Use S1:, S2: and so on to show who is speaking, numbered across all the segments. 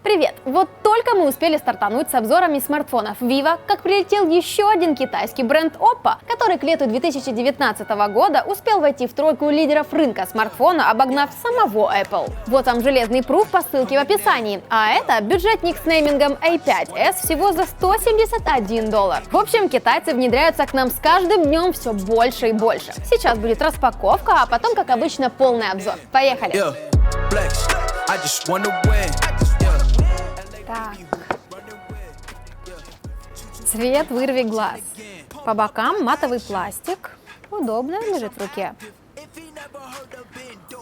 S1: Привет! Вот только мы успели стартануть с обзорами смартфонов Vivo, как прилетел еще один китайский бренд Oppo, который к лету 2019 года успел войти в тройку лидеров рынка смартфона, обогнав самого Apple. Вот вам железный пруф по ссылке в описании, а это бюджетник с неймингом A5s всего за $171. В общем, китайцы внедряются к нам с каждым днем все больше и больше. Сейчас будет распаковка, а потом, как обычно, полный обзор. Поехали! Так. Цвет вырви глаз. По бокам матовый пластик. Удобно лежит в руке.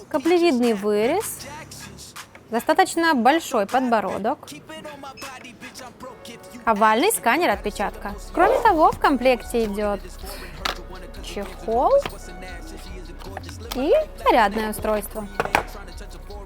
S1: Каплевидный вырез. Достаточно большой подбородок. Овальный сканер отпечатка. Кроме того, в комплекте идет чехол и зарядное устройство.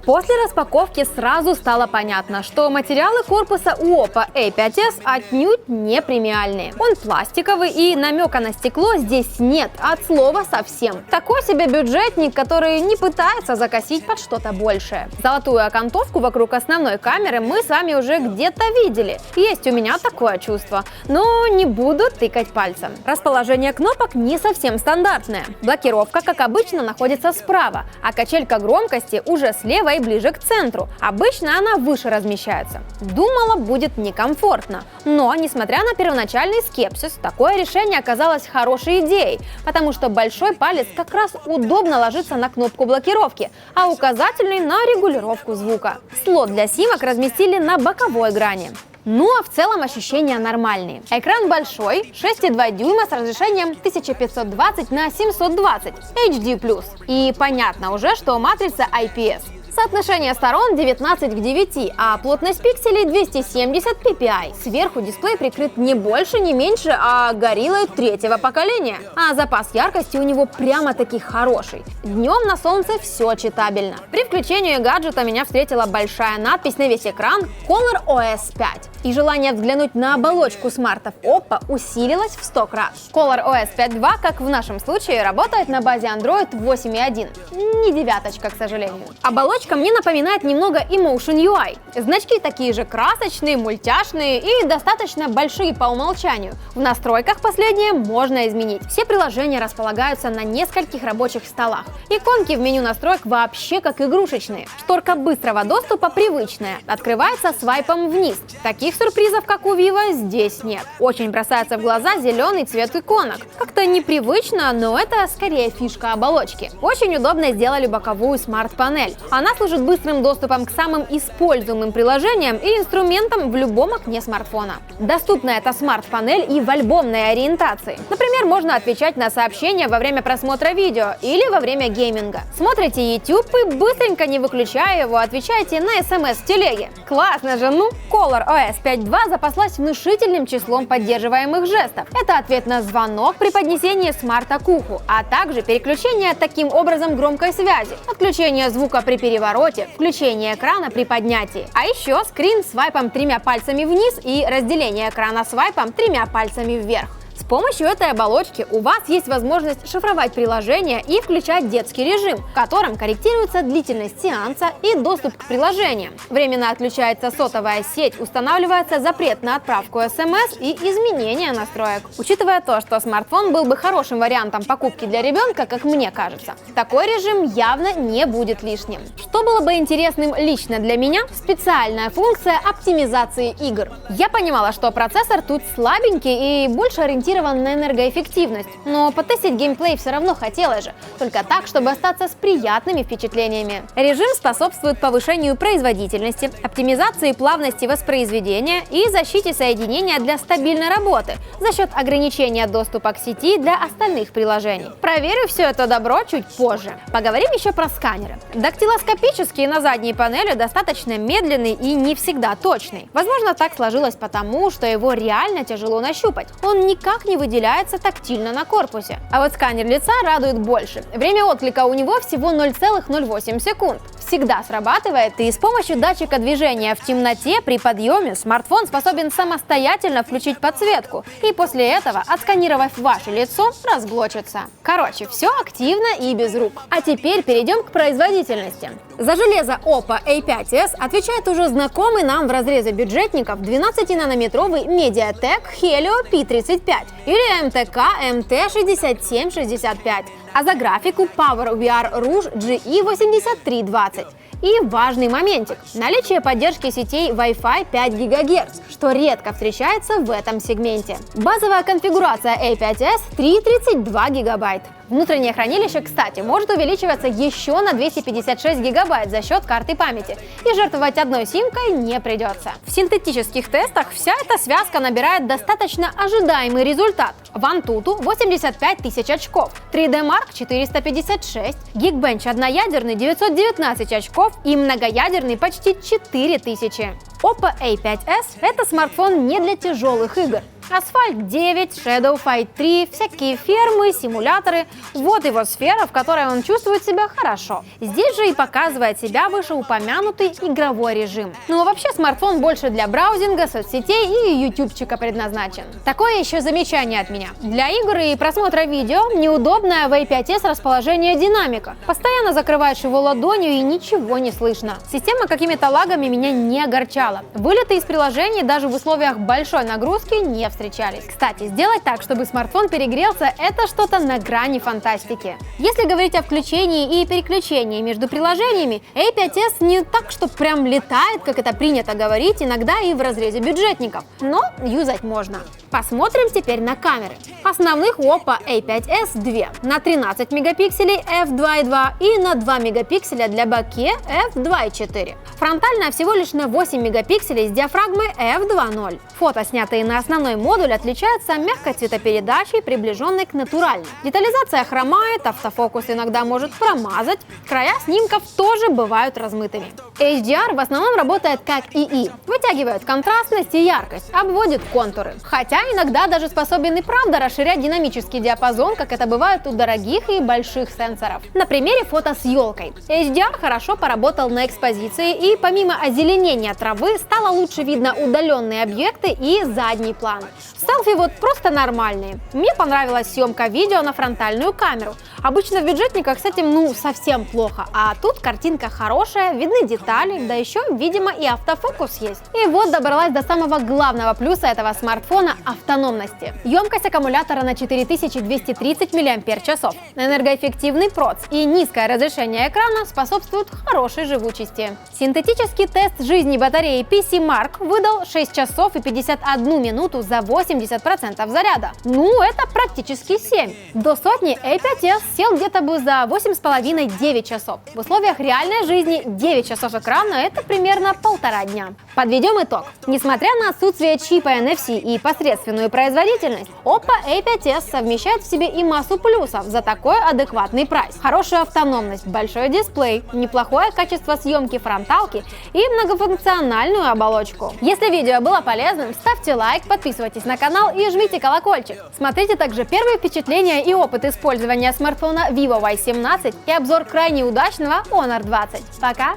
S1: После распаковки сразу стало понятно, что материалы корпуса у Oppo A5s отнюдь не премиальные. Он пластиковый и намека на стекло здесь нет, от слова совсем. Такой себе бюджетник, который не пытается закосить под что-то большее. Золотую окантовку вокруг основной камеры мы с вами уже где-то видели. Есть у меня такое чувство, но не буду тыкать пальцем. Расположение кнопок не совсем стандартное. Блокировка, как обычно, находится справа, а качелька громкости уже слева и ближе к центру. Обычно она выше размещается. Думала, будет некомфортно. Но, несмотря на первоначальный скепсис, такое решение оказалось хорошей идеей, потому что большой палец как раз удобно ложится на кнопку блокировки, а указательный на регулировку звука. Слот для симок разместили на боковой грани. Ну а в целом ощущения нормальные. Экран большой, 6,2 дюйма с разрешением 1520 на 720 HD+. И понятно уже, что матрица IPS. Соотношение сторон 19 к 9, а плотность пикселей 270 ppi. Сверху дисплей прикрыт не больше, не меньше, а гориллой третьего поколения. А запас яркости у него прямо-таки хороший. Днем на солнце все читабельно. При включении гаджета меня встретила большая надпись на весь экран ColorOS 5. И желание взглянуть на оболочку смартов Oppo усилилось в 100 раз. ColorOS 5.2, как в нашем случае, работает на базе Android 8.1. Не девяточка, к сожалению. Оболочка мне напоминает немного Emotion UI. Значки такие же красочные, мультяшные и достаточно большие по умолчанию. В настройках последнее можно изменить. Все приложения располагаются на нескольких рабочих столах. Иконки в меню настроек вообще как игрушечные. Шторка быстрого доступа привычная. Открывается свайпом вниз. Таких сюрпризов, как у Vivo, здесь нет. Очень бросается в глаза зеленый цвет иконок. Как-то непривычно, но это скорее фишка оболочки. Очень удобно сделали боковую смарт-панель. Она служит быстрым доступом к самым используемым приложениям и инструментам в любом окне смартфона. Доступна эта смарт-панель и в альбомной ориентации. Например, можно отвечать на сообщения во время просмотра видео или во время гейминга. Смотрите YouTube и быстренько, не выключая его, отвечаете на смс в телеге. Классно же, ну! ColorOS 5.2 запаслась внушительным числом поддерживаемых жестов. Это ответ на звонок при поднесении смарта к уху, а также переключение таким образом громкой связи, отключение звука при перевороте, включение экрана при поднятии. А еще скрин свайпом 3 пальцами вниз и разделение экрана свайпом 3 пальцами вверх. С помощью этой оболочки у вас есть возможность шифровать приложения и включать детский режим, в котором корректируется длительность сеанса и доступ к приложениям. Временно отключается сотовая сеть, устанавливается запрет на отправку СМС и изменение настроек. Учитывая то, что смартфон был бы хорошим вариантом покупки для ребенка, как мне кажется, такой режим явно не будет лишним. Что было бы интересным лично для меня? Специальная функция оптимизации игр. Я понимала, что процессор тут слабенький и больше ориентирован на энергоэффективность, но потестить геймплей все равно хотелось же, только так, чтобы остаться с приятными впечатлениями. Режим способствует повышению производительности, оптимизации плавности воспроизведения и защите соединения для стабильной работы за счет ограничения доступа к сети для остальных приложений. Проверю все это добро чуть позже. Поговорим еще про сканеры. Дактилоскопический на задней панели достаточно медленный и не всегда точный. Возможно, так сложилось потому, что его реально тяжело нащупать. Он никак не выделяется тактильно на корпусе. А вот сканер лица радует больше. Время отклика у него всего 0,08 секунд. Всегда срабатывает, и с помощью датчика движения в темноте при подъеме смартфон способен самостоятельно включить подсветку и после этого, отсканировав ваше лицо, разблочится. Короче, все активно и без рук. А теперь перейдем к производительности. За железо Oppo A5s отвечает уже знакомый нам в разрезе бюджетников 12-нанометровый MediaTek Helio P35 или MTK MT6765, а за графику PowerVR Rouge GE8320. И важный моментик – наличие поддержки сетей Wi-Fi 5 ГГц, что редко встречается в этом сегменте. Базовая конфигурация A5s 3,32 ГБ. Внутреннее хранилище, кстати, может увеличиваться еще на 256 ГБ за счет карты памяти, и жертвовать одной симкой не придется. В синтетических тестах вся эта связка набирает достаточно ожидаемый результат. В Antutu 85 тысяч очков, 3D Mark 456, Geekbench одноядерный 919 очков и многоядерный почти 4000. Oppo A5s – это смартфон не для тяжелых игр. Асфальт 9, Shadow Fight 3, всякие фермы, симуляторы – вот его сфера, в которой он чувствует себя хорошо. Здесь же и показывает себя вышеупомянутый игровой режим. Ну а вообще смартфон больше для браузинга, соцсетей и ютубчика предназначен. Такое еще замечание от меня. Для игр и просмотра видео неудобное в A5s расположение динамика. Постоянно закрываешь его ладонью и ничего не слышно. Система какими-то лагами меня не огорчала. Вылеты из приложений даже в условиях большой нагрузки не встречались. Кстати, сделать так, чтобы смартфон перегрелся, это что-то на грани фантастики. Если говорить о включении и переключении между приложениями, A5s не так, что прям летает, как это принято говорить, иногда и в разрезе бюджетников, но юзать можно. Посмотрим теперь на камеры. Основных Oppo A5s 2 на 13 мегапикселей f2.2 и на 2 мегапикселя для боке f2.4. Фронтальная всего лишь на 8 мегапикселей с диафрагмой f2.0. Фото, снятые на основной модуль, отличаются мягкой цветопередачей, приближенной к натуральной. Детализация хромает, автофокус иногда может промазать, края снимков тоже бывают размытыми. HDR в основном работает как ИИ, вытягивает контрастность и яркость, обводит контуры. Хотя иногда даже способен и правда расширять динамический диапазон, как это бывает у дорогих и больших сенсоров. На примере фото с елкой. HDR хорошо поработал на экспозиции, и помимо озеленения травы стало лучше видно удаленные объекты и задний план. Селфи вот просто нормальные. Мне понравилась съемка видео на фронтальную камеру. Обычно в бюджетниках с этим совсем плохо, а тут картинка хорошая, видны детали, да еще, видимо, и автофокус есть. И вот добралась до самого главного плюса этого смартфона – автономности. Емкость аккумулятора на 4230 мАч, энергоэффективный проц и низкое разрешение экрана способствуют хорошей живучести. Синтетический тест жизни батареи PCMark выдал 6 часов и 51 минуту за 80% заряда. Это практически 7. До сотни A5s сел где-то бы за 8,5-9 часов. В условиях реальной жизни 9 часов экрана – это примерно 1,5 дня. Подведем итог. Несмотря на отсутствие чипа NFC и посредственную производительность, Oppo A5s совмещает в себе и массу плюсов за такой адекватный прайс. Хорошую автономность, большой дисплей, неплохое качество съемки фронталки и многофункциональную оболочку. Если видео было полезным, ставьте лайк, подписывайтесь на канал и жмите колокольчик. Смотрите также первые впечатления и опыт использования смартфона Vivo Y17 и обзор крайне удачного Honor 20. Пока!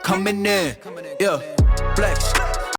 S2: Coming in, yeah, flex.